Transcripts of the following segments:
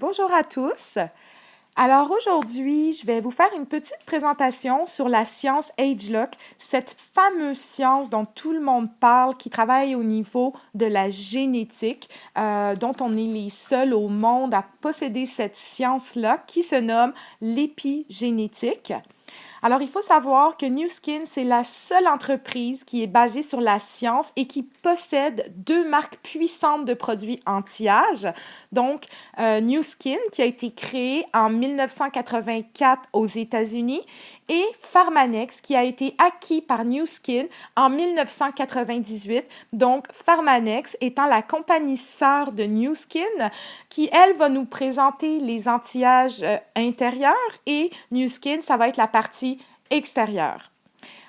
Bonjour à tous. Alors aujourd'hui, je vais vous faire une petite présentation sur la science AgeLock, cette fameuse science dont tout le monde parle, qui travaille au niveau de la génétique, dont on est les seuls au monde à posséder cette science-là, qui se nomme l'épigénétique. Alors, il faut savoir que Nu Skin, c'est la seule entreprise qui est basée sur la science et qui possède deux marques puissantes de produits anti-âge. Donc, Nu Skin, qui a été créé en 1984 aux États-Unis, et Pharmanex, qui a été acquis par Nu Skin en 1998. Donc, Pharmanex étant la compagnie sœur de Nu Skin, qui, elle, va nous présenter les anti-âges intérieurs et Nu Skin, ça va être la partie extérieure.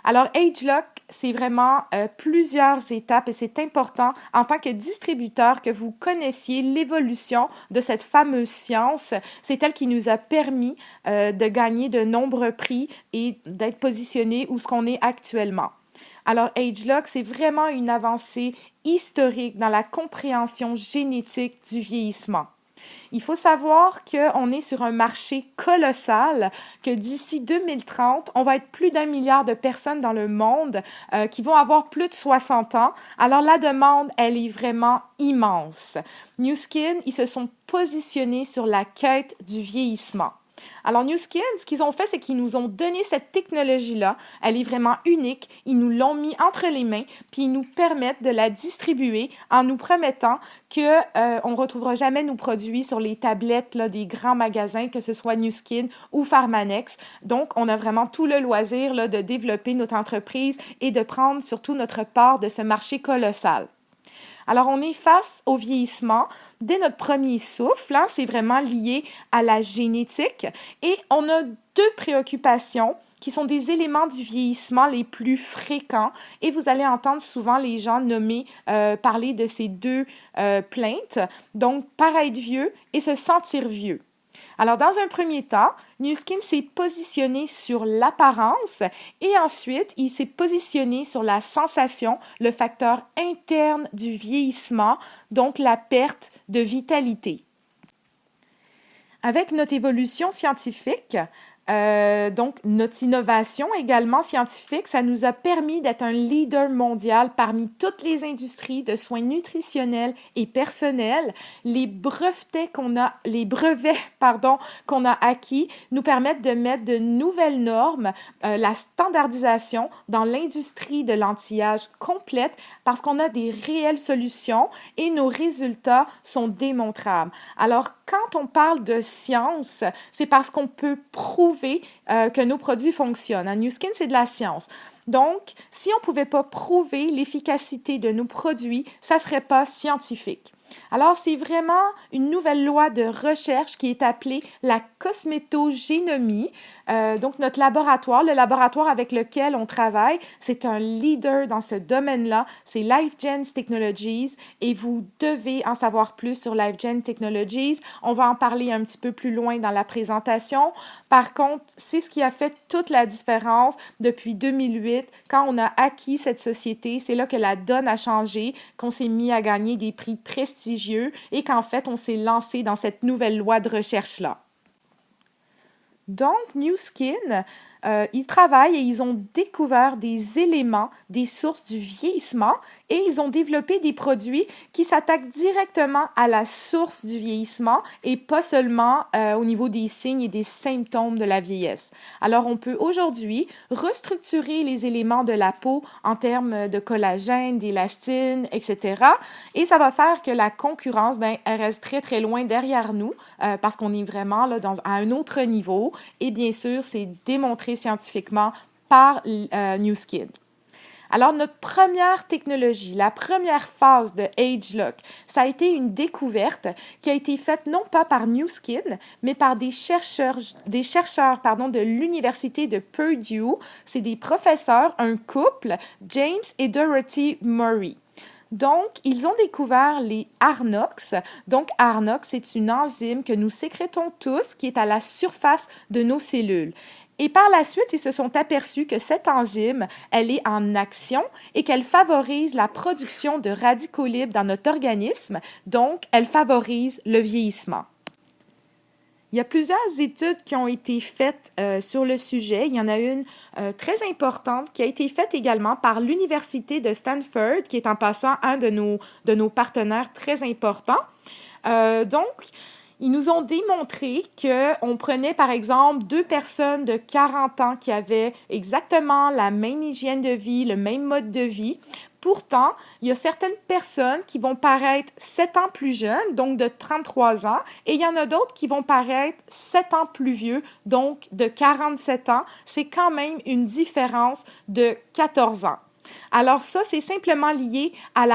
Alors, AgeLock, c'est vraiment plusieurs étapes et c'est important en tant que distributeur que vous connaissiez l'évolution de cette fameuse science. C'est elle qui nous a permis de gagner de nombreux prix et d'être positionnés où ce qu'on est actuellement. Alors, AgeLock, c'est vraiment une avancée historique dans la compréhension génétique du vieillissement. Il faut savoir qu'on est sur un marché colossal, que d'ici 2030, on va être plus d'1 milliard de personnes dans le monde qui vont avoir plus de 60 ans. Alors la demande, elle est vraiment immense. Nu Skin, ils se sont positionnés sur la quête du vieillissement. Alors, Nu Skin, ce qu'ils ont fait, c'est qu'ils nous ont donné cette technologie-là. Elle est vraiment unique. Ils nous l'ont mis entre les mains, puis ils nous permettent de la distribuer en nous promettant qu'on ne retrouvera jamais nos produits sur les tablettes là, des grands magasins, que ce soit Nu Skin ou Pharmanex. Donc, on a vraiment tout le loisir là, de développer notre entreprise et de prendre surtout notre part de ce marché colossal. Alors, on est face au vieillissement dès notre premier souffle, hein, c'est vraiment lié à la génétique et on a deux préoccupations qui sont des éléments du vieillissement les plus fréquents et vous allez entendre souvent les gens parler de ces deux plaintes, donc paraître vieux et se sentir vieux. Alors, dans un premier temps, Nu Skin s'est positionné sur l'apparence et ensuite, il s'est positionné sur la sensation, le facteur interne du vieillissement, donc la perte de vitalité. Avec notre évolution scientifique, donc notre innovation également scientifique, ça nous a permis d'être un leader mondial parmi toutes les industries de soins nutritionnels et personnels. Les brevets qu'on a acquis nous permettent de mettre de nouvelles normes, la standardisation dans l'industrie de l'anti-âge complète parce qu'on a des réelles solutions et nos résultats sont démontrables. Alors, quand on parle de science, c'est parce qu'on peut prouver que nos produits fonctionnent. Nu Skin, c'est de la science. Donc, si on ne pouvait pas prouver l'efficacité de nos produits, ça ne serait pas scientifique. Alors, c'est vraiment une nouvelle loi de recherche qui est appelée la cosmétogénomie. Donc, notre laboratoire, le laboratoire avec lequel on travaille, c'est un leader dans ce domaine-là. C'est LifeGen Technologies et vous devez en savoir plus sur LifeGen Technologies. On va en parler un petit peu plus loin dans la présentation. Par contre, c'est ce qui a fait toute la différence depuis 2008, quand on a acquis cette société. C'est là que la donne a changé, qu'on s'est mis à gagner des prix prestigieux et qu'en fait, on s'est lancé dans cette nouvelle loi de recherche-là. Donc, Nu Skin, ils travaillent et ils ont découvert des éléments, des sources du vieillissement et ils ont développé des produits qui s'attaquent directement à la source du vieillissement et pas seulement au niveau des signes et des symptômes de la vieillesse. Alors, on peut aujourd'hui restructurer les éléments de la peau en termes de collagène, d'élastine, etc. Et ça va faire que la concurrence, elle reste très, très loin derrière nous parce qu'on est vraiment là, à un autre niveau. Et bien sûr, c'est démontré scientifiquement par Nu Skin. Alors, notre première technologie, la première phase de AgeLock, ça a été une découverte qui a été faite non pas par Nu Skin, mais par des chercheurs de l'Université de Purdue. C'est des professeurs, un couple, James et Dorothy Murray. Donc, ils ont découvert les Arnox. Donc, Arnox, c'est une enzyme que nous sécrétons tous qui est à la surface de nos cellules. Et par la suite, ils se sont aperçus que cette enzyme, elle est en action et qu'elle favorise la production de radicaux libres dans notre organisme. Donc, elle favorise le vieillissement. Il y a plusieurs études qui ont été faites sur le sujet. Il y en a une très importante qui a été faite également par l'Université de Stanford, qui est en passant un de nos partenaires très importants. Donc, ils nous ont démontré qu'on prenait, par exemple, 2 personnes de 40 ans qui avaient exactement la même hygiène de vie, le même mode de vie. Pourtant, il y a certaines personnes qui vont paraître 7 ans plus jeunes, donc de 33 ans, et il y en a d'autres qui vont paraître 7 ans plus vieux, donc de 47 ans. C'est quand même une différence de 14 ans. Alors ça, c'est simplement lié à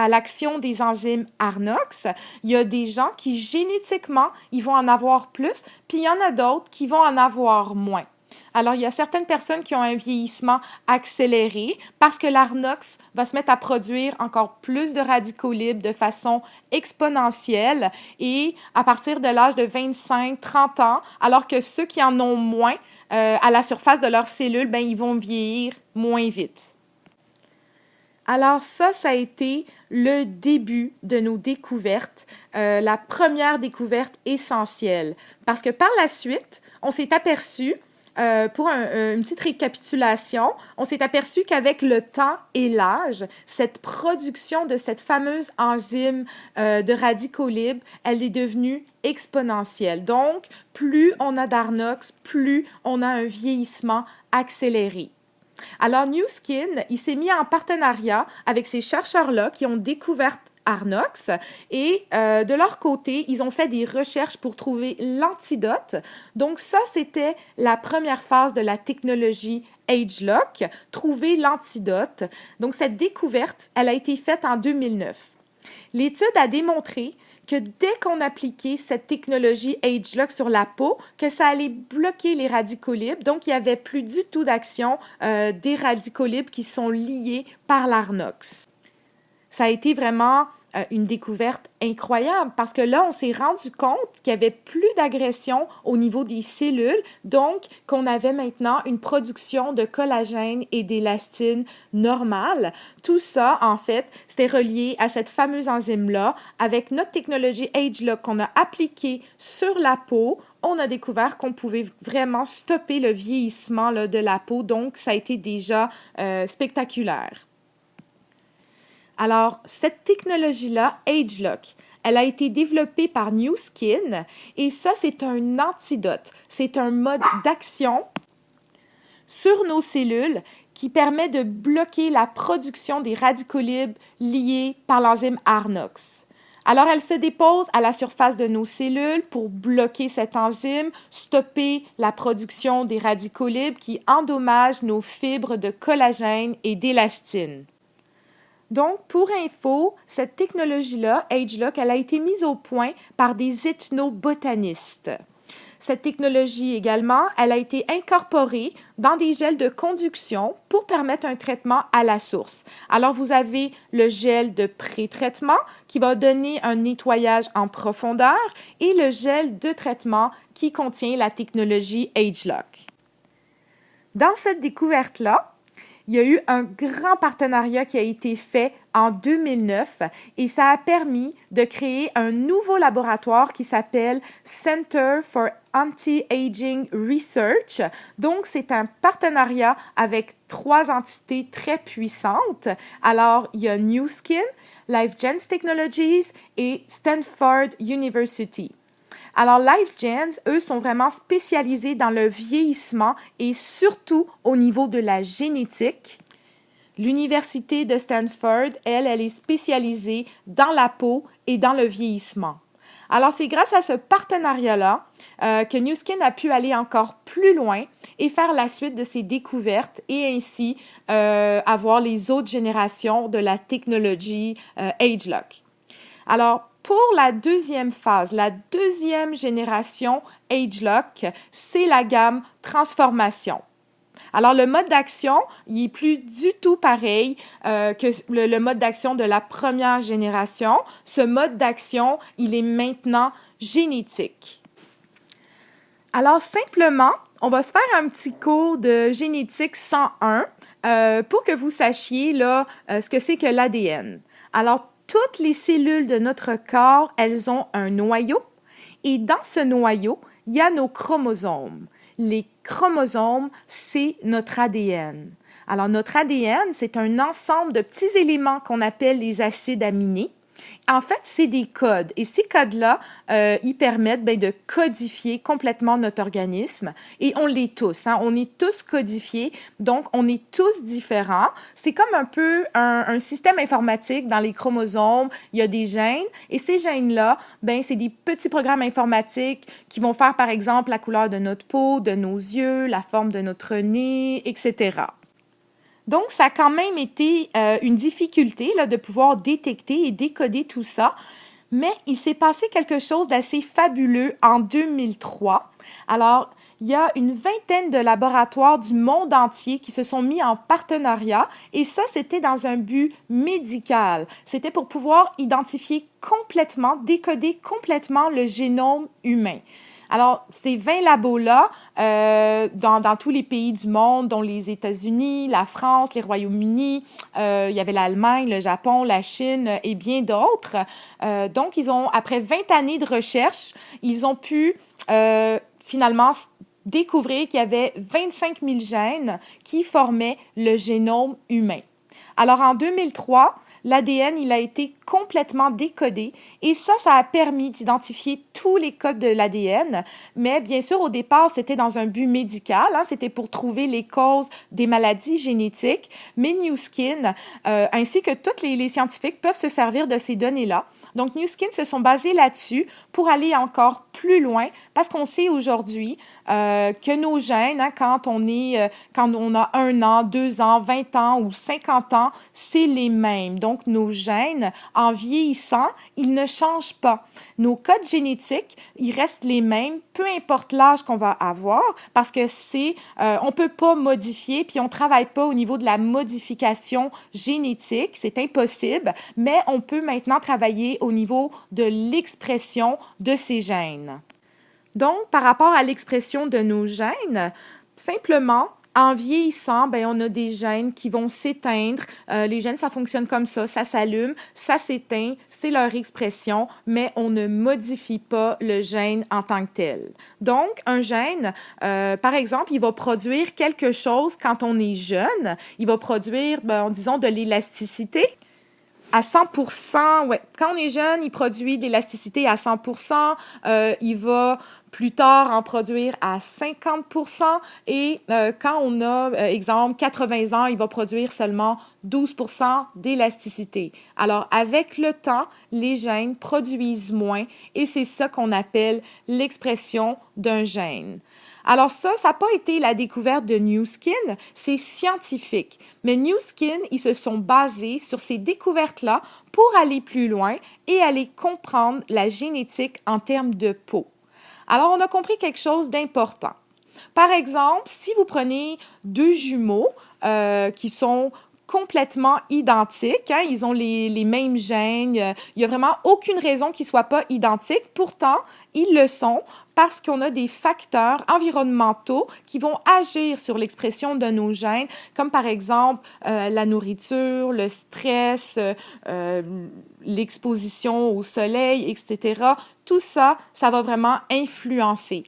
l'action des enzymes ARNOX. Il y a des gens qui, génétiquement, ils vont en avoir plus, puis il y en a d'autres qui vont en avoir moins. Alors, il y a certaines personnes qui ont un vieillissement accéléré parce que l'ARNOX va se mettre à produire encore plus de radicaux libres de façon exponentielle et à partir de l'âge de 25-30 ans, alors que ceux qui en ont moins à la surface de leurs cellules, ben, ils vont vieillir moins vite. Alors ça a été le début de nos découvertes, la première découverte essentielle. Parce que par la suite, on s'est aperçu, pour une petite récapitulation, on s'est aperçu qu'avec le temps et l'âge, cette production de cette fameuse enzyme de radicaux libres, elle est devenue exponentielle. Donc, plus on a d'ARNOX, plus on a un vieillissement accéléré. Alors, Nu Skin, il s'est mis en partenariat avec ces chercheurs-là qui ont découvert ARNOX et de leur côté, ils ont fait des recherches pour trouver l'antidote. Donc ça, c'était la première phase de la technologie AgeLock, trouver l'antidote. Donc cette découverte, elle a été faite en 2009. L'étude a démontré que dès qu'on appliquait cette technologie AgeLock sur la peau, que ça allait bloquer les radicaux libres. Donc, il n'y avait plus du tout d'action des radicaux libres qui sont liés par l'ARNOX. Ça a été vraiment une découverte incroyable parce que là, on s'est rendu compte qu'il n'y avait plus d'agression au niveau des cellules, donc qu'on avait maintenant une production de collagène et d'élastine normale. Tout ça, en fait, c'était relié à cette fameuse enzyme-là. Avec notre technologie AgeLock qu'on a appliquée sur la peau, on a découvert qu'on pouvait vraiment stopper le vieillissement là, de la peau, donc ça a été déjà spectaculaire. Alors, cette technologie-là, AgeLock, elle a été développée par Nu Skin et ça, c'est un antidote. C'est un mode d'action sur nos cellules qui permet de bloquer la production des radicaux libres liés par l'enzyme ARNOX. Alors, elle se dépose à la surface de nos cellules pour bloquer cette enzyme, stopper la production des radicaux libres qui endommagent nos fibres de collagène et d'élastine. Donc, pour info, cette technologie-là, AgeLock, elle a été mise au point par des ethnobotanistes. Cette technologie également, elle a été incorporée dans des gels de conduction pour permettre un traitement à la source. Alors, vous avez le gel de pré-traitement qui va donner un nettoyage en profondeur et le gel de traitement qui contient la technologie AgeLock. Dans cette découverte-là, il y a eu un grand partenariat qui a été fait en 2009 et ça a permis de créer un nouveau laboratoire qui s'appelle Center for Anti-Aging Research. Donc, c'est un partenariat avec 3 entités très puissantes. Alors, il y a Nu Skin, LifeGens Technologies et Stanford University. Alors, LifeGens, eux, sont vraiment spécialisés dans le vieillissement et surtout au niveau de la génétique. L'Université de Stanford, elle est spécialisée dans la peau et dans le vieillissement. Alors, c'est grâce à ce partenariat-là que Nu Skin a pu aller encore plus loin et faire la suite de ses découvertes et ainsi avoir les autres générations de la technologie AgeLock. Alors, pour la deuxième phase, la deuxième génération AgeLock, c'est la gamme transformation. Alors, le mode d'action, il n'est plus du tout pareil que le mode d'action de la première génération. Ce mode d'action, il est maintenant génétique. Alors, simplement, on va se faire un petit cours de génétique 101 pour que vous sachiez là, ce que c'est que l'ADN. Alors, toutes les cellules de notre corps, elles ont un noyau et dans ce noyau, il y a nos chromosomes. Les chromosomes, c'est notre ADN. Alors, notre ADN, c'est un ensemble de petits éléments qu'on appelle les acides aminés. En fait, c'est des codes et ces codes-là, ils permettent de codifier complètement notre organisme et on l'est tous, hein? On est tous codifiés, donc on est tous différents. C'est comme un peu un système informatique dans les chromosomes. Il y a des gènes et ces gènes-là, c'est des petits programmes informatiques qui vont faire, par exemple, la couleur de notre peau, de nos yeux, la forme de notre nez, etc. Donc, ça a quand même été une difficulté là, de pouvoir détecter et décoder tout ça. Mais il s'est passé quelque chose d'assez fabuleux en 2003. Alors, il y a une vingtaine de laboratoires du monde entier qui se sont mis en partenariat et ça, c'était dans un but médical. C'était pour pouvoir identifier complètement, décoder complètement le génome humain. Alors, ces 20 labos-là, dans tous les pays du monde, dont les États-Unis, la France, les Royaumes-Unis, il y avait l'Allemagne, le Japon, la Chine et bien d'autres. Donc, après 20 années de recherche, ils ont pu finalement découvrir qu'il y avait 25 000 gènes qui formaient le génome humain. Alors, en 2003, l'ADN, il a été complètement décodé et ça a permis d'identifier tous les codes de l'ADN. Mais bien sûr, au départ, c'était dans un but médical, hein, c'était pour trouver les causes des maladies génétiques. Mais Nu Skin, ainsi que tous les scientifiques peuvent se servir de ces données-là. Donc, Nu Skin se sont basés là-dessus pour aller encore plus loin parce qu'on sait aujourd'hui que nos gènes, hein, quand on a 1 an, 2 ans, 20 ans ou 50 ans, c'est les mêmes. Donc, nos gènes, en vieillissant, ils ne changent pas. Nos codes génétiques, ils restent les mêmes, peu importe l'âge qu'on va avoir, parce que on ne peut pas modifier, puis on ne travaille pas au niveau de la modification génétique, c'est impossible, mais on peut maintenant travailler au niveau de l'expression de ces gènes. Donc, par rapport à l'expression de nos gènes, simplement, en vieillissant, on a des gènes qui vont s'éteindre. Les gènes, ça fonctionne comme ça s'allume, ça s'éteint, c'est leur expression, mais on ne modifie pas le gène en tant que tel. Donc, un gène, par exemple, il va produire quelque chose quand on est jeune. Il va produire, disons, de l'élasticité. À 100%, ouais. Quand on est jeune, il produit de l'élasticité à 100%. Il va plus tard en produire à 50%. Et quand on a, exemple, 80 ans, il va produire seulement 12% d'élasticité. Alors, avec le temps, les gènes produisent moins et c'est ça qu'on appelle l'expression d'un gène. Alors ça n'a pas été la découverte de Nu Skin, c'est scientifique. Mais Nu Skin, ils se sont basés sur ces découvertes-là pour aller plus loin et aller comprendre la génétique en termes de peau. Alors, on a compris quelque chose d'important. Par exemple, si vous prenez 2 jumeaux qui sont complètement identiques, hein, ils ont les mêmes gènes, il n'y a vraiment aucune raison qu'ils ne soient pas identiques. Pourtant, ils le sont parce qu'on a des facteurs environnementaux qui vont agir sur l'expression de nos gènes, comme par exemple la nourriture, le stress, l'exposition au soleil, etc. Tout ça, ça va vraiment influencer.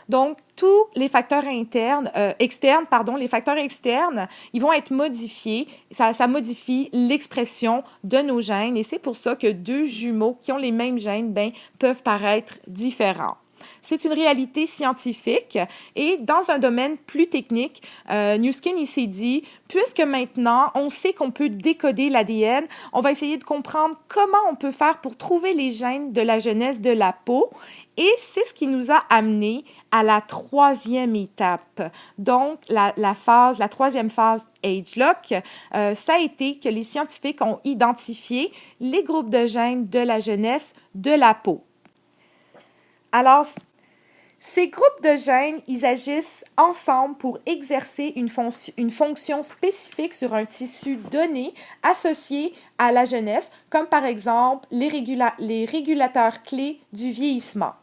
Donc, tous les facteurs les facteurs externes, ils vont être modifiés. Ça modifie l'expression de nos gènes et c'est pour ça que 2 jumeaux qui ont les mêmes gènes, peuvent paraître différents. C'est une réalité scientifique et dans un domaine plus technique, Nu Skin, il s'est dit, puisque maintenant on sait qu'on peut décoder l'ADN, on va essayer de comprendre comment on peut faire pour trouver les gènes de la jeunesse de la peau et c'est ce qui nous a amené à la 3e étape. Donc, la 3e phase Age-Lock, ça a été que les scientifiques ont identifié les groupes de gènes de la jeunesse de la peau. Alors, ces groupes de gènes, ils agissent ensemble pour exercer une fonction spécifique sur un tissu donné associé à la jeunesse, comme par exemple les régulateurs clés du vieillissement.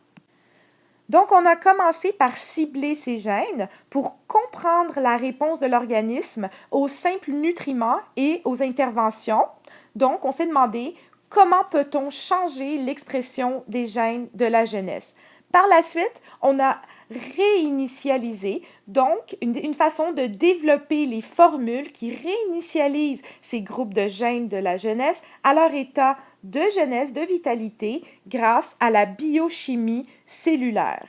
Donc, on a commencé par cibler ces gènes pour comprendre la réponse de l'organisme aux simples nutriments et aux interventions. Donc, on s'est demandé comment peut-on changer l'expression des gènes de la jeunesse. Par la suite, on a réinitialisé, donc une façon de développer les formules qui réinitialisent ces groupes de gènes de la jeunesse à leur état de jeunesse, de vitalité, grâce à la biochimie cellulaire.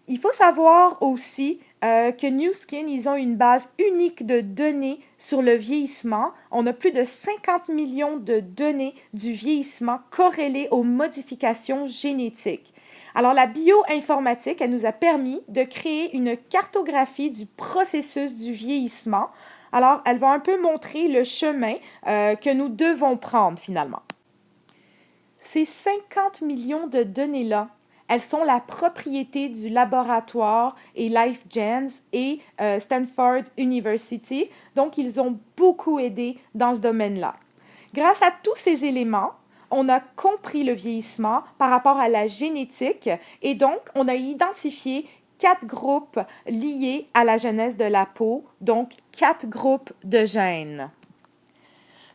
Il faut savoir aussi que Nu Skin, ils ont une base unique de données sur le vieillissement. On a plus de 50 millions de données du vieillissement corrélées aux modifications génétiques. Alors, la bioinformatique, elle nous a permis de créer une cartographie du processus du vieillissement. Alors, elle va un peu montrer le chemin que nous devons prendre finalement. Ces 50 millions de données-là, elles sont la propriété du laboratoire et LifeGens et Stanford University. Donc, ils ont beaucoup aidé dans ce domaine-là. Grâce à tous ces éléments, on a compris le vieillissement par rapport à la génétique et donc, on a identifié 4 groupes liés à la jeunesse de la peau, donc 4 groupes de gènes.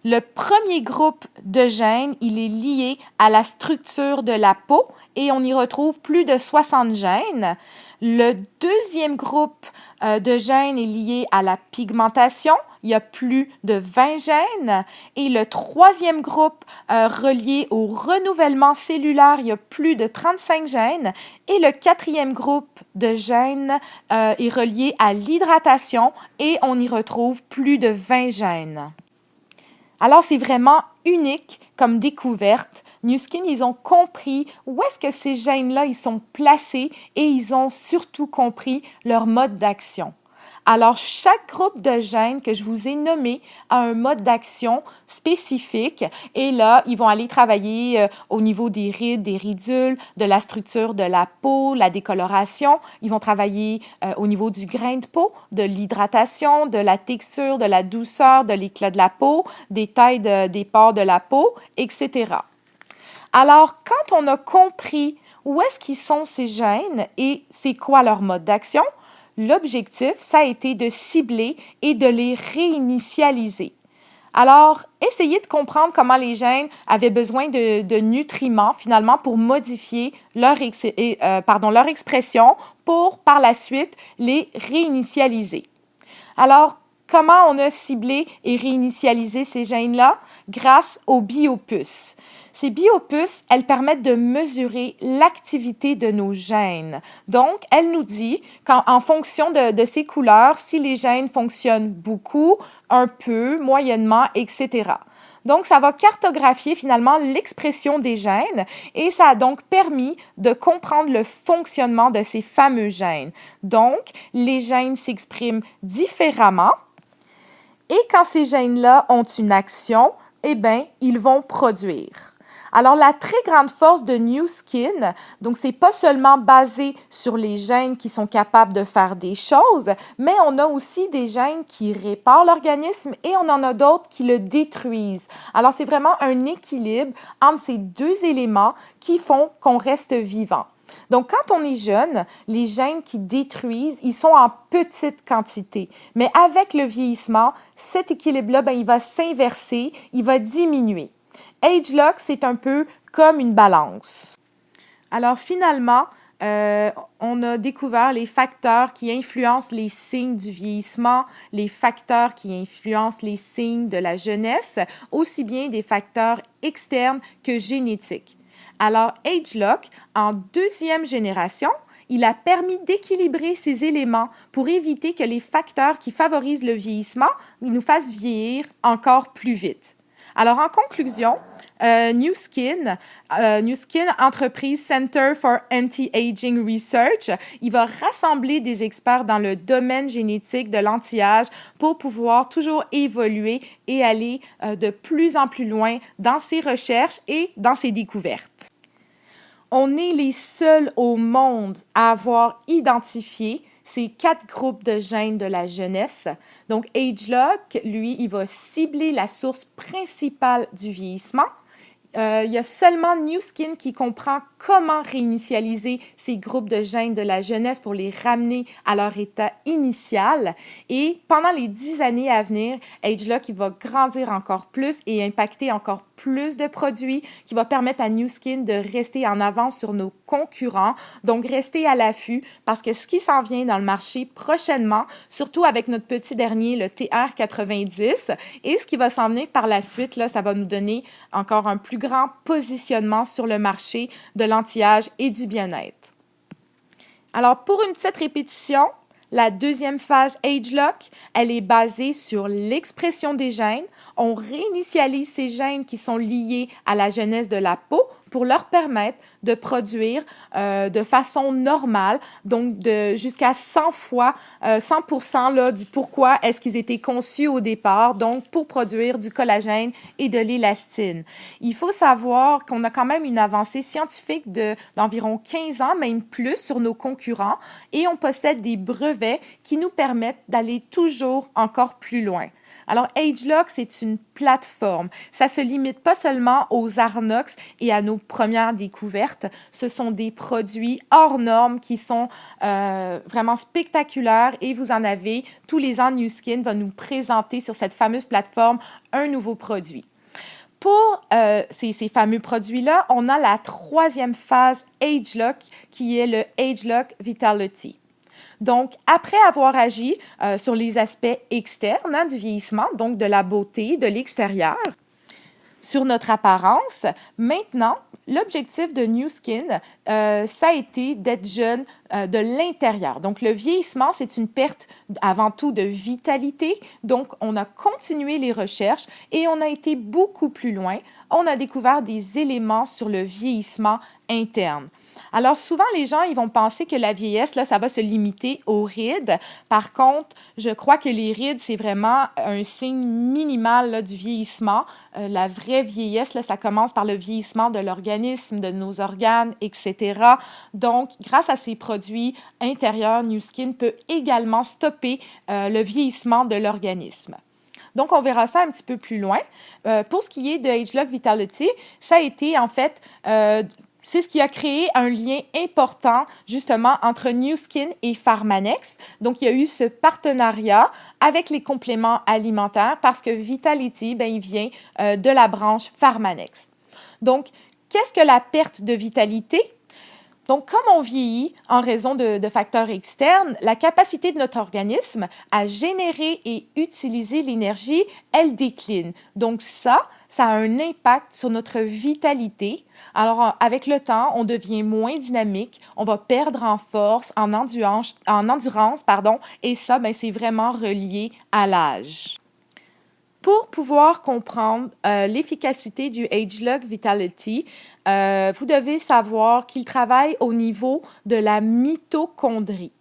Le premier groupe de gènes, il est lié à la structure de la peau et on y retrouve plus de 60 gènes. Le deuxième groupe de gènes est lié à la pigmentation. Il y a plus de 20 gènes. Et le troisième groupe relié au renouvellement cellulaire, il y a plus de 35 gènes. Et le quatrième groupe de gènes est relié à l'hydratation et on y retrouve plus de 20 gènes. Alors, c'est vraiment unique comme découverte. Nu Skin, ils ont compris où est-ce que ces gènes-là, ils sont placés et ils ont surtout compris leur mode d'action. Alors, chaque groupe de gènes que je vous ai nommé a un mode d'action spécifique et là, ils vont aller travailler au niveau des rides, des ridules, de la structure de la peau, la décoloration. Ils vont travailler au niveau du grain de peau, de l'hydratation, de la texture, de la douceur, de l'éclat de la peau, des tailles des pores de la peau, etc. Alors, quand on a compris où est-ce qu'ils sont ces gènes et c'est quoi leur mode d'action, l'objectif, ça a été de cibler et de les réinitialiser. Alors, essayez de comprendre comment les gènes avaient besoin de nutriments, finalement, pour modifier leur expression pour, par la suite, les réinitialiser. Alors, comment on a ciblé et réinitialisé ces gènes-là? Grâce aux biopuces. Ces biopuces, elles permettent de mesurer l'activité de nos gènes. Donc, elle nous dit qu'en fonction de ces couleurs, si les gènes fonctionnent beaucoup, un peu, moyennement, etc. Donc, ça va cartographier finalement l'expression des gènes et ça a donc permis de comprendre le fonctionnement de ces fameux gènes. Donc, les gènes s'expriment différemment et quand ces gènes-là ont une action, eh bien, ils vont produire. Alors, la très grande force de Nu Skin, donc c'est pas seulement basé sur les gènes qui sont capables de faire des choses, mais on a aussi des gènes qui réparent l'organisme et on en a d'autres qui le détruisent. Alors, c'est vraiment un équilibre entre ces deux éléments qui font qu'on reste vivant. Donc, quand on est jeune, les gènes qui détruisent, ils sont en petite quantité. Mais avec le vieillissement, cet équilibre-là, il va s'inverser, il va diminuer. Agelock, c'est un peu comme une balance. Alors finalement, on a découvert les facteurs qui influencent les signes du vieillissement, les facteurs qui influencent les signes de la jeunesse, aussi bien des facteurs externes que génétiques. Alors Agelock, en deuxième génération, il a permis d'équilibrer ces éléments pour éviter que les facteurs qui favorisent le vieillissement nous fassent vieillir encore plus vite. Alors, en conclusion, Nu Skin, entreprise Center for Anti-Aging Research, il va rassembler des experts dans le domaine génétique de l'anti-âge pour pouvoir toujours évoluer et aller de plus en plus loin dans ses recherches et dans ses découvertes. On est les seuls au monde à avoir identifié ces 4 groupes de gènes de la jeunesse. Donc, Agelock, lui, il va cibler la source principale du vieillissement. Il y a seulement Nu Skin qui comprend comment réinitialiser ces groupes de gènes de la jeunesse pour les ramener à leur état initial. Et pendant les 10 années à venir, Agelock il va grandir encore plus et impacter encore plus de produits qui va permettre à Nu Skin de rester en avance sur nos concurrents. Donc, restez à l'affût parce que ce qui s'en vient dans le marché prochainement, surtout avec notre petit dernier, le TR90, et ce qui va s'en venir par la suite, là, ça va nous donner encore un plus grand positionnement sur le marché de l'anti-âge et du bien-être. Alors, pour une petite répétition, la deuxième phase AgeLock, elle est basée sur l'expression des gènes. On réinitialise ces gènes qui sont liés à la jeunesse de la peau pour leur permettre de produire de façon normale, donc jusqu'à 100 fois, 100% là, du pourquoi est-ce qu'ils étaient conçus au départ, donc pour produire du collagène et de l'élastine. Il faut savoir qu'on a quand même une avancée scientifique d'environ 15 ans, même plus, sur nos concurrents, et on possède des brevets qui nous permettent d'aller toujours encore plus loin. Alors, AgeLock, c'est une plateforme. Ça ne se limite pas seulement aux Arnox et à nos premières découvertes. Ce sont des produits hors normes qui sont vraiment spectaculaires et vous en avez tous les ans. Nu Skin va nous présenter sur cette fameuse plateforme un nouveau produit. Pour ces fameux produits-là, on a la troisième phase AgeLock qui est le AgeLock Vitality. Donc, après avoir agi sur les aspects externes du vieillissement, donc de la beauté, de l'extérieur, sur notre apparence, maintenant, l'objectif de Nu Skin, ça a été d'être jeune de l'intérieur. Donc, le vieillissement, c'est une perte avant tout de vitalité. Donc, on a continué les recherches et on a été beaucoup plus loin. On a découvert des éléments sur le vieillissement interne. Alors, souvent, les gens, ils vont penser que la vieillesse, là, ça va se limiter aux rides. Par contre, je crois que les rides, c'est vraiment un signe minimal là, du vieillissement. La vraie vieillesse, là, ça commence par le vieillissement de l'organisme, de nos organes, etc. Donc, grâce à ces produits intérieurs, Nu Skin peut également stopper le vieillissement de l'organisme. Donc, on verra ça un petit peu plus loin. Pour ce qui est de AgeLock Vitality, ça a été en fait... c'est ce qui a créé un lien important, justement, entre Nu Skin et Pharmanex. Donc, il y a eu ce partenariat avec les compléments alimentaires parce que Vitality, il vient de la branche Pharmanex. Donc, qu'est-ce que la perte de vitalité? Donc, comme on vieillit en raison de facteurs externes, la capacité de notre organisme à générer et utiliser l'énergie, elle décline. Donc, ça a un impact sur notre vitalité. Alors, avec le temps, on devient moins dynamique, on va perdre en force, en endurance, et ça, c'est vraiment relié à l'âge. Pour pouvoir comprendre l'efficacité du AgeLock Vitality, vous devez savoir qu'il travaille au niveau de la mitochondrie.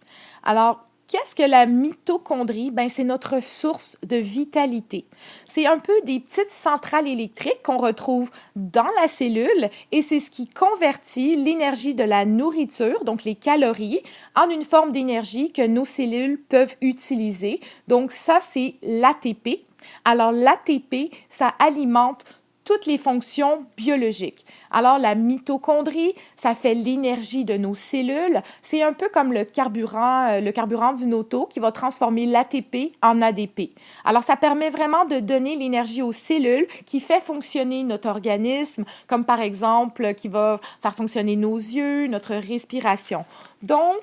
Alors, qu'est-ce que la mitochondrie? C'est notre source de vitalité. C'est un peu des petites centrales électriques qu'on retrouve dans la cellule et c'est ce qui convertit l'énergie de la nourriture, donc les calories, en une forme d'énergie que nos cellules peuvent utiliser. Donc ça, c'est l'ATP. Alors, l'ATP, ça alimente toutes les fonctions biologiques. Alors, la mitochondrie, ça fait l'énergie de nos cellules. C'est un peu comme le carburant d'une auto qui va transformer l'ATP en ADP. Alors, ça permet vraiment de donner l'énergie aux cellules qui fait fonctionner notre organisme, comme par exemple, qui va faire fonctionner nos yeux, notre respiration. Donc,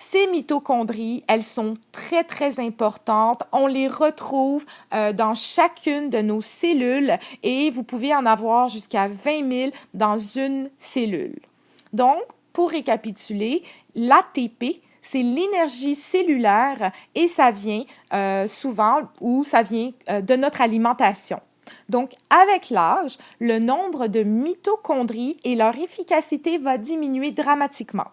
ces mitochondries, elles sont très, très importantes. On les retrouve dans chacune de nos cellules et vous pouvez en avoir jusqu'à 20 000 dans une cellule. Donc, pour récapituler, l'ATP, c'est l'énergie cellulaire et ça vient souvent de notre alimentation. Donc, avec l'âge, le nombre de mitochondries et leur efficacité va diminuer dramatiquement.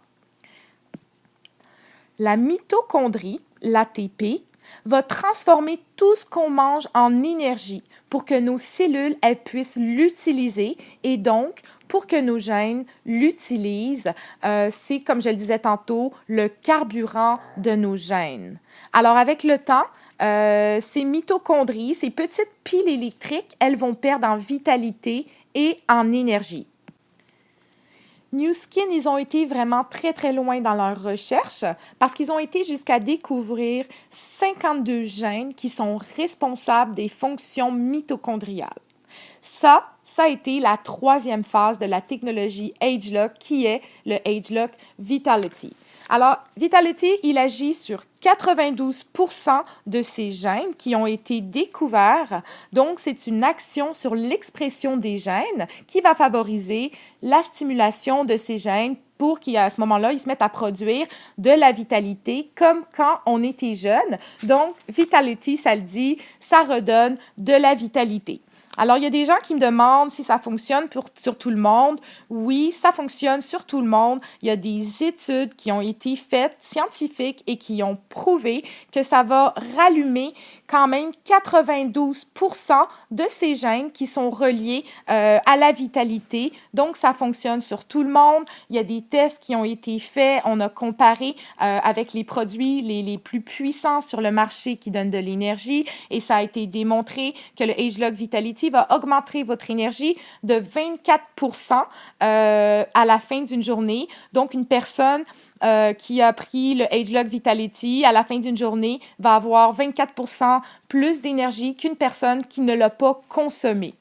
La mitochondrie, l'ATP, va transformer tout ce qu'on mange en énergie pour que nos cellules puissent l'utiliser et donc pour que nos gènes l'utilisent. C'est, comme je le disais tantôt, le carburant de nos gènes. Alors, avec le temps, ces mitochondries, ces petites piles électriques, elles vont perdre en vitalité et en énergie. Nu Skin, ils ont été vraiment très, très loin dans leurs recherches parce qu'ils ont été jusqu'à découvrir 52 gènes qui sont responsables des fonctions mitochondriales. Ça, ça a été la troisième phase de la technologie AgeLock qui est le AgeLock Vitality. Alors, Vitality, il agit sur 92% de ces gènes qui ont été découverts. Donc, c'est une action sur l'expression des gènes qui va favoriser la stimulation de ces gènes pour qu'à ce moment-là, ils se mettent à produire de la vitalité comme quand on était jeune. Donc, Vitality, ça le dit, ça redonne de la vitalité. Alors, il y a des gens qui me demandent si ça fonctionne sur tout le monde. Oui, ça fonctionne sur tout le monde. Il y a des études qui ont été faites, scientifiques, et qui ont prouvé que ça va rallumer quand même 92% de ces gènes qui sont reliés à la vitalité. Donc, ça fonctionne sur tout le monde. Il y a des tests qui ont été faits. On a comparé avec les produits les plus puissants sur le marché qui donnent de l'énergie et ça a été démontré que le AgeLock Vitality va augmenter votre énergie de 24% à la fin d'une journée. Donc, une personne qui a pris le AgeLock Vitality à la fin d'une journée va avoir 24% plus d'énergie qu'une personne qui ne l'a pas consommé.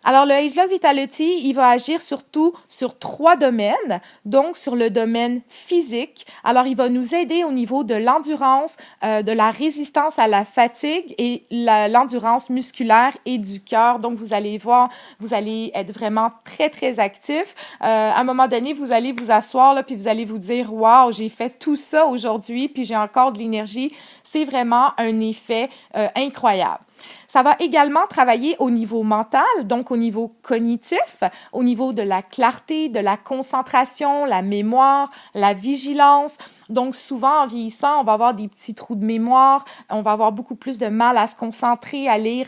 Alors, le AgeLock Vitality, il va agir surtout sur 3 domaines, donc sur le domaine physique. Alors, il va nous aider au niveau de l'endurance, de la résistance à la fatigue et l'endurance musculaire et du cœur. Donc, vous allez voir, vous allez être vraiment très, très actif. À un moment donné, vous allez vous asseoir, là, puis vous allez vous dire « Wow, j'ai fait tout ça aujourd'hui, puis j'ai encore de l'énergie. » C'est vraiment un effet incroyable. Ça va également travailler au niveau mental, donc au niveau cognitif, au niveau de la clarté, de la concentration, la mémoire, la vigilance. Donc, souvent, en vieillissant, on va avoir des petits trous de mémoire, on va avoir beaucoup plus de mal à se concentrer, à lire,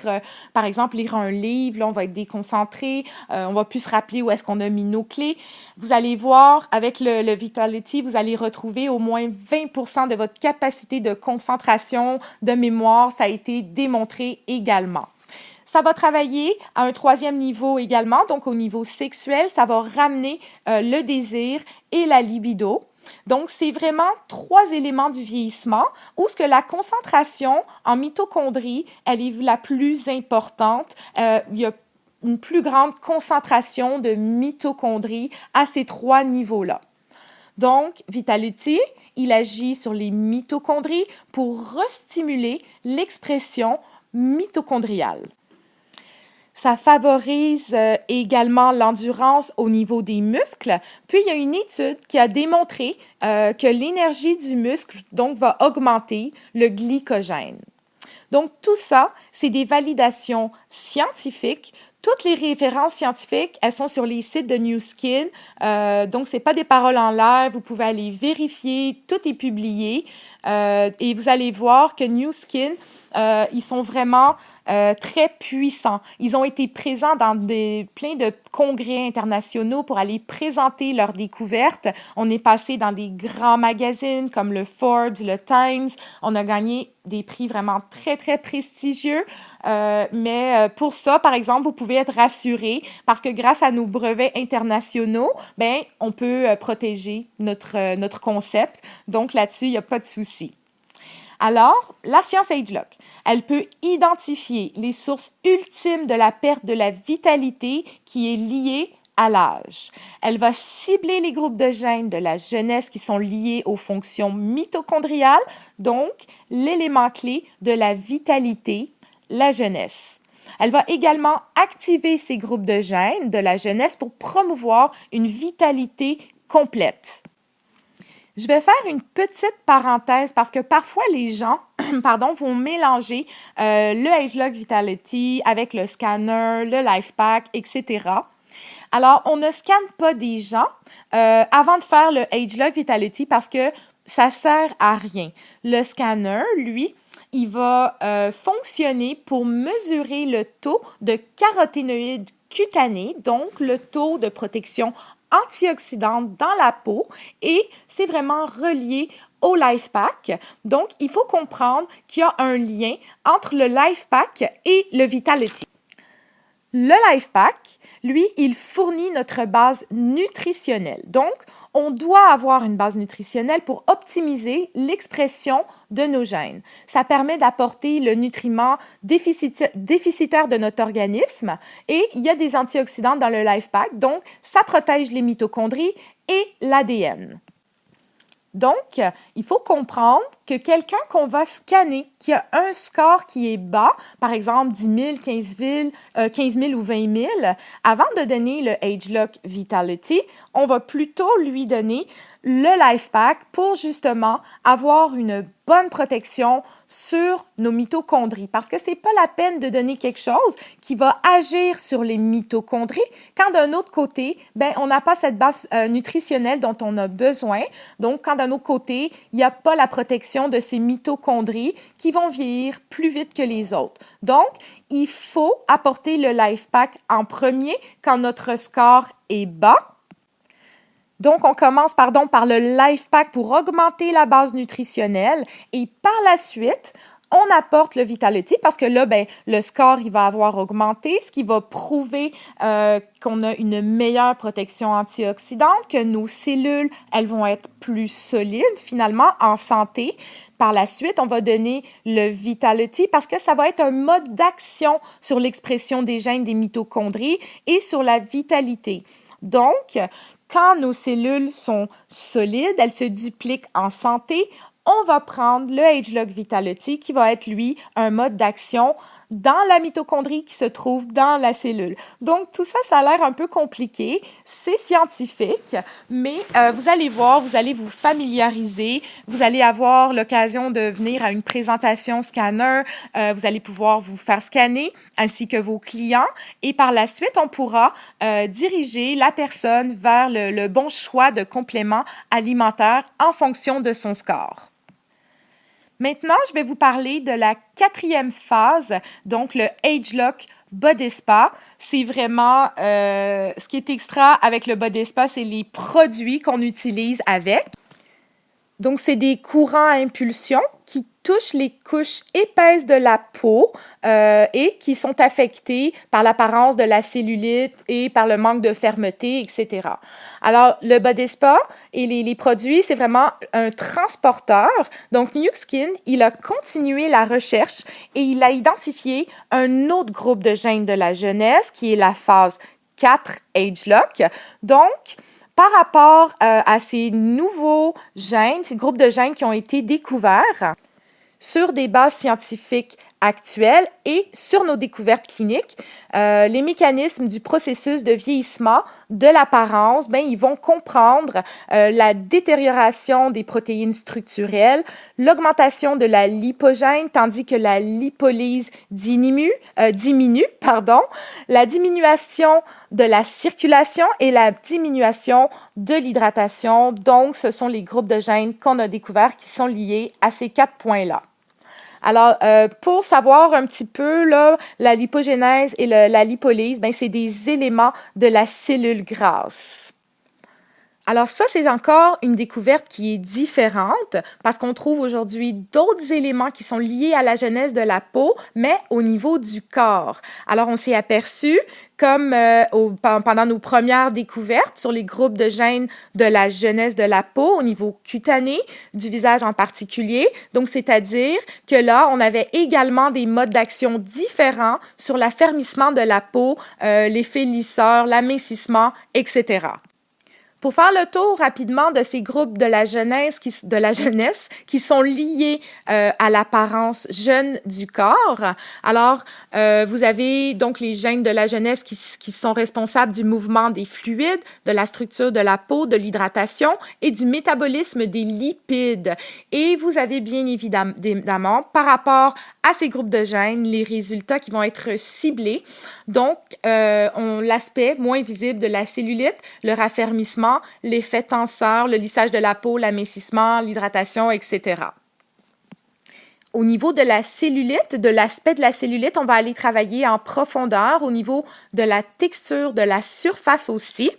par exemple, lire un livre, là, on va être déconcentré, on va plus se rappeler où est-ce qu'on a mis nos clés. Vous allez voir, avec le Vitality, vous allez retrouver au moins 20% de votre capacité de concentration, de mémoire. Ça a été démontré également. Ça va travailler à un 3e niveau également, donc au niveau sexuel, ça va ramener le désir et la libido. Donc, c'est vraiment 3 éléments du vieillissement où ce que la concentration en mitochondrie, elle est la plus importante. Il y a une plus grande concentration de mitochondries à ces 3 niveaux-là. Donc, Vitality, il agit sur les mitochondries pour restimuler l'expression mitochondriale. Ça favorise également l'endurance au niveau des muscles. Puis, il y a une étude qui a démontré que l'énergie du muscle donc, va augmenter le glycogène. Donc, tout ça, c'est des validations scientifiques. Toutes les références scientifiques, elles sont sur les sites de New Skin. Donc, ce n'est pas des paroles en l'air. Vous pouvez aller vérifier. Tout est publié. Et vous allez voir que New Skin, ils sont vraiment très puissants. Ils ont été présents dans plein de congrès internationaux pour aller présenter leurs découvertes. On est passé dans des grands magazines comme le Forbes, le Times. On a gagné des prix vraiment très, très prestigieux. Mais pour ça, par exemple, vous pouvez être rassuré parce que grâce à nos brevets internationaux, ben, on peut protéger notre concept. Donc là-dessus, il n'y a pas de souci. Alors, la science AgeLock, elle peut identifier les sources ultimes de la perte de la vitalité qui est liée à l'âge. Elle va cibler les groupes de gènes de la jeunesse qui sont liés aux fonctions mitochondriales, donc l'élément clé de la vitalité, la jeunesse. Elle va également activer ces groupes de gènes de la jeunesse pour promouvoir une vitalité complète. Je vais faire une petite parenthèse parce que parfois les gens vont mélanger le AgeLock Vitality avec le scanner, le LifePak, etc. Alors, on ne scanne pas des gens avant de faire le AgeLock Vitality parce que ça ne sert à rien. Le scanner, lui, il va fonctionner pour mesurer le taux de caroténoïdes cutanés, donc le taux de protection antioxydante dans la peau et c'est vraiment relié au LifePak. Donc, il faut comprendre qu'il y a un lien entre le LifePak et le Vitality. Le Life Pack, lui, il fournit notre base nutritionnelle. Donc, on doit avoir une base nutritionnelle pour optimiser l'expression de nos gènes. Ça permet d'apporter le nutriment déficitaire de notre organisme et il y a des antioxydants dans le Life Pack, donc ça protège les mitochondries et l'ADN. Donc, il faut comprendre que quelqu'un qu'on va scanner, qui a un score qui est bas, par exemple 10 000, 15 000 ou 20 000, avant de donner le AgeLock Vitality, on va plutôt lui donner le Life Pack pour justement avoir une bonne protection sur nos mitochondries. Parce que c'est pas la peine de donner quelque chose qui va agir sur les mitochondries quand d'un autre côté, on n'a pas cette base nutritionnelle dont on a besoin. Donc, quand d'un autre côté, il n'y a pas la protection de ces mitochondries qui vont vieillir plus vite que les autres. Donc, il faut apporter le Life Pack en premier quand notre score est bas. Donc, on commence par le Life Pack pour augmenter la base nutritionnelle et par la suite, on apporte le Vitality parce que là, le score, il va avoir augmenté, ce qui va prouver qu'on a une meilleure protection antioxydante, que nos cellules, elles vont être plus solides finalement en santé. Par la suite, on va donner le Vitality parce que ça va être un mode d'action sur l'expression des gènes des mitochondries et sur la vitalité. Donc, quand nos cellules sont solides, elles se dupliquent en santé, on va prendre le AgeLock Vitality qui va être, lui, un mode d'action dans la mitochondrie qui se trouve dans la cellule. Donc, tout ça, ça a l'air un peu compliqué. C'est scientifique, mais vous allez voir, vous allez vous familiariser. Vous allez avoir l'occasion de venir à une présentation scanner. Vous allez pouvoir vous faire scanner ainsi que vos clients. Et par la suite, on pourra diriger la personne vers le bon choix de complément alimentaire en fonction de son score. Maintenant, je vais vous parler de la 4e phase, donc le AgeLock Body Spa. C'est vraiment ce qui est extra avec le Body Spa, c'est les produits qu'on utilise avec. Donc, c'est des courants à impulsion qui touchent les couches épaisses de la peau et qui sont affectées par l'apparence de la cellulite et par le manque de fermeté, etc. Alors, le Body Spa et les produits, c'est vraiment un transporteur. Donc, Nu Skin, il a continué la recherche et il a identifié un autre groupe de gènes de la jeunesse qui est la phase 4 AgeLock. Donc, par rapport à ces nouveaux gènes, ces groupes de gènes qui ont été découverts sur des bases scientifiques actuelles et sur nos découvertes cliniques, les mécanismes du processus de vieillissement de l'apparence, ils vont comprendre la détérioration des protéines structurelles, l'augmentation de la lipogène, tandis que la lipolyse diminue, la diminution de la circulation et la diminution de l'hydratation. Donc, ce sont les groupes de gènes qu'on a découverts qui sont liés à ces 4 points-là. Alors, pour savoir un petit peu, là, la lipogénèse et la lipolyse, c'est des éléments de la cellule grasse. Alors ça, c'est encore une découverte qui est différente parce qu'on trouve aujourd'hui d'autres éléments qui sont liés à la jeunesse de la peau, mais au niveau du corps. Alors, on s'est aperçu, comme pendant nos premières découvertes sur les groupes de gènes de la jeunesse de la peau au niveau cutané, du visage en particulier. Donc, c'est-à-dire que là, on avait également des modes d'action différents sur l'affermissement de la peau, l'effet lisseur, l'amincissement, etc. Pour faire le tour rapidement de ces groupes de la jeunesse qui sont liés à l'apparence jeune du corps. Alors, vous avez donc les gènes de la jeunesse qui sont responsables du mouvement des fluides, de la structure de la peau, de l'hydratation et du métabolisme des lipides. Et vous avez bien évidemment, par rapport à ces groupes de gènes, les résultats qui vont être ciblés. Donc, l'aspect moins visible de la cellulite, le raffermissement, l'effet tenseur, le lissage de la peau, l'amincissement, l'hydratation, etc. Au niveau de la cellulite, de l'aspect de la cellulite, on va aller travailler en profondeur au niveau de la texture de la surface aussi.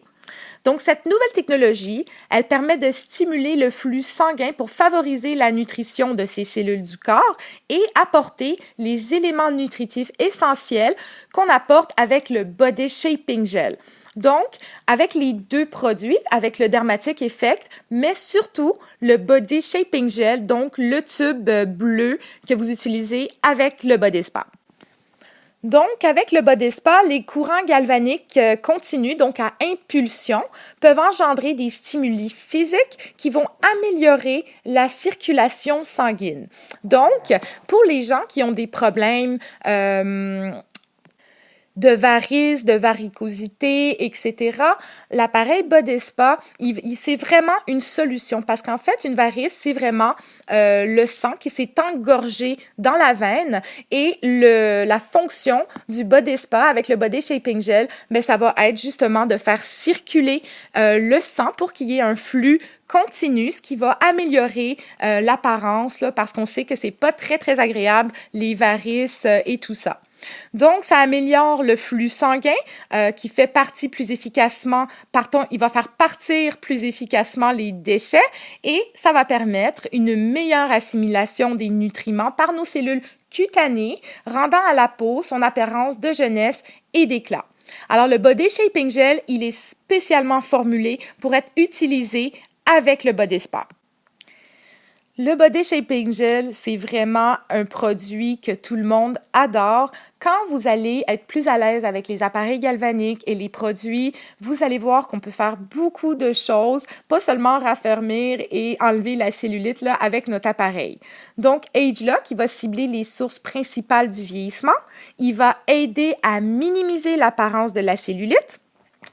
Donc, cette nouvelle technologie, elle permet de stimuler le flux sanguin pour favoriser la nutrition de ces cellules du corps et apporter les éléments nutritifs essentiels qu'on apporte avec le Body Shaping Gel. Donc, avec les deux produits, avec le Dermatic Effect, mais surtout le Body Shaping Gel, donc le tube bleu que vous utilisez avec le Body Spa. Donc, avec le Body Spa, les courants galvaniques continus, donc à impulsion, peuvent engendrer des stimuli physiques qui vont améliorer la circulation sanguine. Donc, pour les gens qui ont des problèmes de varices, de varicosité, etc., l'appareil Body Spa, c'est vraiment une solution parce qu'en fait, une varice, c'est vraiment le sang qui s'est engorgé dans la veine et la fonction du Body Spa avec le Body Shaping Gel, bien, ça va être justement de faire circuler le sang pour qu'il y ait un flux continu, ce qui va améliorer l'apparence là, parce qu'on sait que c'est pas très, très agréable, les varices et tout ça. Donc, ça améliore le flux sanguin qui fait partie plus efficacement, il va faire partir plus efficacement les déchets et ça va permettre une meilleure assimilation des nutriments par nos cellules cutanées, rendant à la peau son apparence de jeunesse et d'éclat. Alors, le Body Shaping Gel, il est spécialement formulé pour être utilisé avec le Body Spa. Le Body Shaping Gel, c'est vraiment un produit que tout le monde adore. Quand vous allez être plus à l'aise avec les appareils galvaniques et les produits, vous allez voir qu'on peut faire beaucoup de choses, pas seulement raffermir et enlever la cellulite là, avec notre appareil. Donc, AgeLock, il va cibler les sources principales du vieillissement. Il va aider à minimiser l'apparence de la cellulite.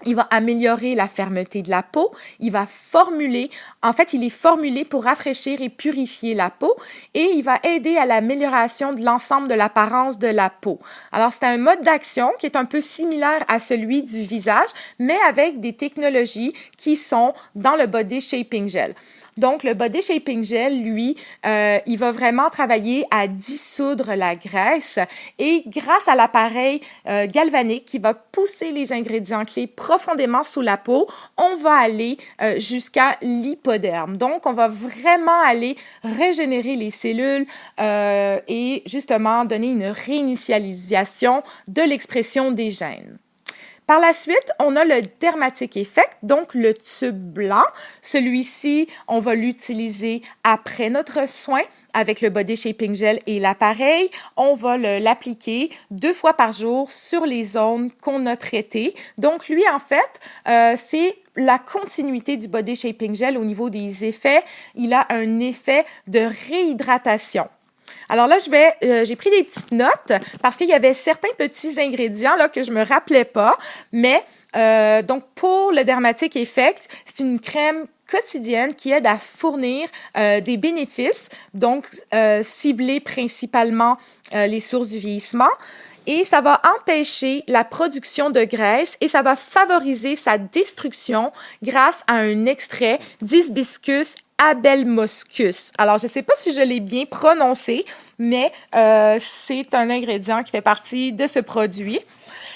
Il va améliorer la fermeté de la peau. Il est formulé pour rafraîchir et purifier la peau et il va aider à l'amélioration de l'ensemble de l'apparence de la peau. Alors, c'est un mode d'action qui est un peu similaire à celui du visage, mais avec des technologies qui sont dans le Body Shaping Gel. Donc, le Body Shaping Gel, lui, il va vraiment travailler à dissoudre la graisse et grâce à l'appareil galvanique qui va pousser les ingrédients clés profondément sous la peau, on va aller jusqu'à l'hypoderme. Donc, on va vraiment aller régénérer les cellules et justement donner une réinitialisation de l'expression des gènes. Par la suite, on a le Dermatic Effect, donc le tube blanc. Celui-ci, on va l'utiliser après notre soin avec le Body Shaping Gel et l'appareil. On va l'appliquer 2 fois par jour sur les zones qu'on a traitées. Donc, lui, en fait, c'est la continuité du Body Shaping Gel au niveau des effets. Il a un effet de réhydratation. Alors là, j'ai pris des petites notes parce qu'il y avait certains petits ingrédients là, que je me rappelais pas, mais donc pour le Dermatic Effect, c'est une crème quotidienne qui aide à fournir des bénéfices, donc cibler principalement les sources du vieillissement. Et ça va empêcher la production de graisse et ça va favoriser sa destruction grâce à un extrait d'hibiscus abelmoschus. Alors, je ne sais pas si je l'ai bien prononcé, mais c'est un ingrédient qui fait partie de ce produit.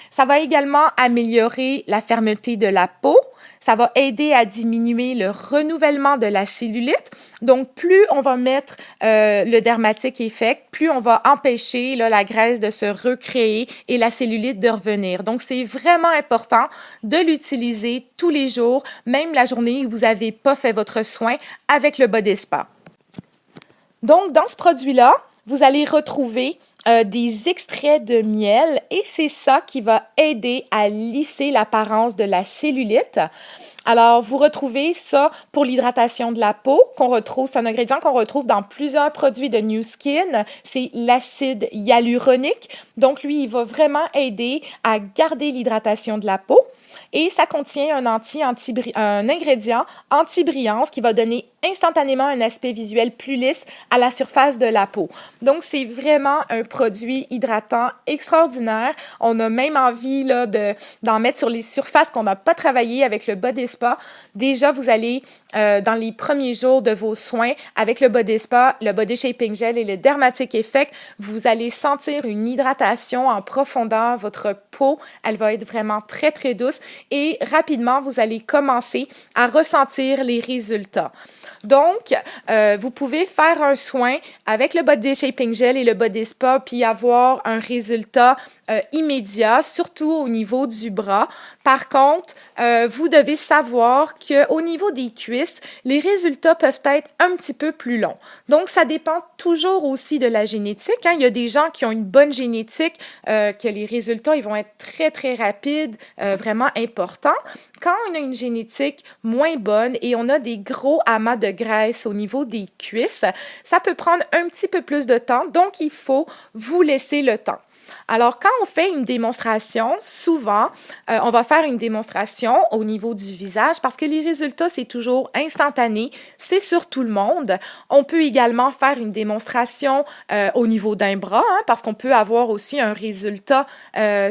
Ça va également améliorer la fermeté de la peau. Ça va aider à diminuer le renouvellement de la cellulite. Donc, plus on va mettre le Dermatic Effect, plus on va empêcher là, la graisse de se recréer et la cellulite de revenir. Donc, c'est vraiment important de l'utiliser tous les jours, même la journée où vous n'avez pas fait votre soin avec le Body Spa. Donc, dans ce produit-là, vous allez retrouver des extraits de miel et c'est ça qui va aider à lisser l'apparence de la cellulite. Alors, vous retrouvez ça pour l'hydratation de la peau, c'est un ingrédient qu'on retrouve dans plusieurs produits de New Skin. C'est l'acide hyaluronique. Donc, lui, il va vraiment aider à garder l'hydratation de la peau. Et ça contient un ingrédient anti-brillance qui va donner instantanément un aspect visuel plus lisse à la surface de la peau. Donc, c'est vraiment un produit hydratant extraordinaire. On a même envie là, d'en mettre sur les surfaces qu'on n'a pas travaillé avec le Body Spa. Déjà, vous allez, dans les premiers jours de vos soins, avec le Body Spa, le Body Shaping Gel et le Dermatic Effect, vous allez sentir une hydratation en profondeur. Votre peau, elle va être vraiment très, très douce. et rapidement, vous allez commencer à ressentir les résultats. Donc, vous pouvez faire un soin avec le Body Shaping Gel et le Body Spa puis avoir un résultat immédiat, surtout au niveau du bras. Par contre, vous devez savoir qu'au niveau des cuisses, les résultats peuvent être un petit peu plus longs. Donc, ça dépend toujours aussi de la génétique, hein. Il y a des gens qui ont une bonne génétique, que les résultats ils vont être très, très rapides, vraiment importants. Quand on a une génétique moins bonne et on a des gros amas de graisse au niveau des cuisses, ça peut prendre un petit peu plus de temps, donc il faut vous laisser le temps. Alors, quand on fait une démonstration, souvent, on va faire une démonstration au niveau du visage parce que les résultats, c'est toujours instantané, c'est sur tout le monde. On peut également faire une démonstration au niveau d'un bras, hein, parce qu'on peut avoir aussi un résultat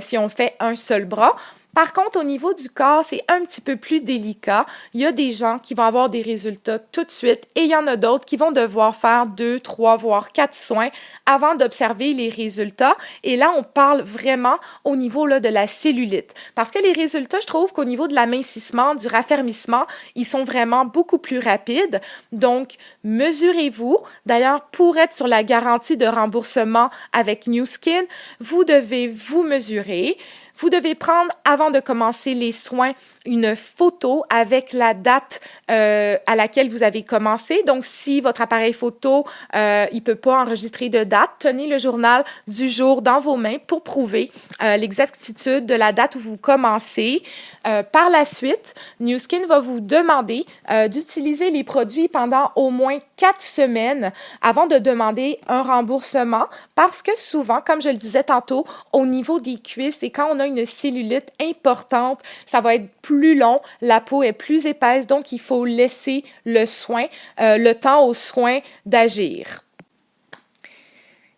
si on fait un seul bras. Par contre, au niveau du corps, c'est un petit peu plus délicat. Il y a des gens qui vont avoir des résultats tout de suite et il y en a d'autres qui vont devoir faire 2, 3, voire 4 soins avant d'observer les résultats. Et là, on parle vraiment au niveau là, de la cellulite. Parce que les résultats, je trouve qu'au niveau de l'amincissement, du raffermissement, ils sont vraiment beaucoup plus rapides. Donc, mesurez-vous. D'ailleurs, pour être sur la garantie de remboursement avec New Skin, vous devez vous mesurer. Vous devez prendre, avant de commencer les soins, une photo avec la date à laquelle vous avez commencé. Donc, si votre appareil photo, il ne peut pas enregistrer de date, tenez le journal du jour dans vos mains pour prouver l'exactitude de la date où vous commencez. Par la suite, New Skin va vous demander d'utiliser les produits pendant au moins 4 semaines avant de demander un remboursement parce que souvent, comme je le disais tantôt, au niveau des cuisses et quand on a une cellulite importante, ça va être plus long, la peau est plus épaisse, donc il faut laisser le soin, le temps au soin d'agir.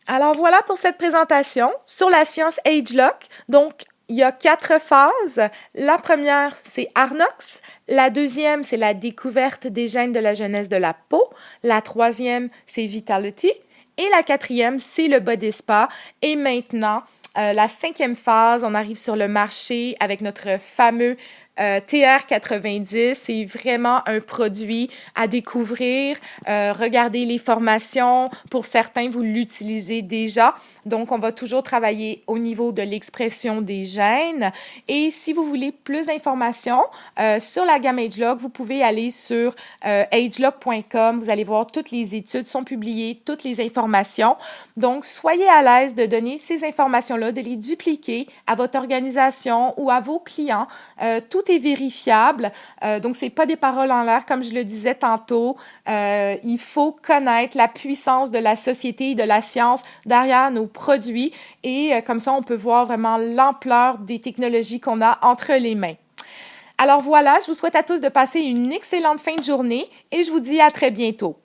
Alors voilà pour cette présentation sur la science AgeLock. Donc, il y a 4 phases. La première, c'est Arnox. La deuxième, c'est la découverte des gènes de la jeunesse de la peau. La troisième, c'est Vitality. Et la quatrième, c'est le Body Spa. Et maintenant, la 5e phase, on arrive sur le marché avec notre fameux TR90. C'est vraiment un produit à découvrir. Regardez les formations. Pour certains, vous l'utilisez déjà. Donc, on va toujours travailler au niveau de l'expression des gènes. Et si vous voulez plus d'informations sur la gamme AgeLock, vous pouvez aller sur agelock.com. Vous allez voir toutes les études sont publiées, toutes les informations. Donc, soyez à l'aise de donner ces informations-là, de les dupliquer à votre organisation ou à vos clients. Tout est vérifiable. Donc, ce n'est pas des paroles en l'air, comme je le disais tantôt. Il faut connaître la puissance de la société et de la science derrière nos produits et comme ça, on peut voir vraiment l'ampleur des technologies qu'on a entre les mains. Alors voilà, je vous souhaite à tous de passer une excellente fin de journée et je vous dis à très bientôt.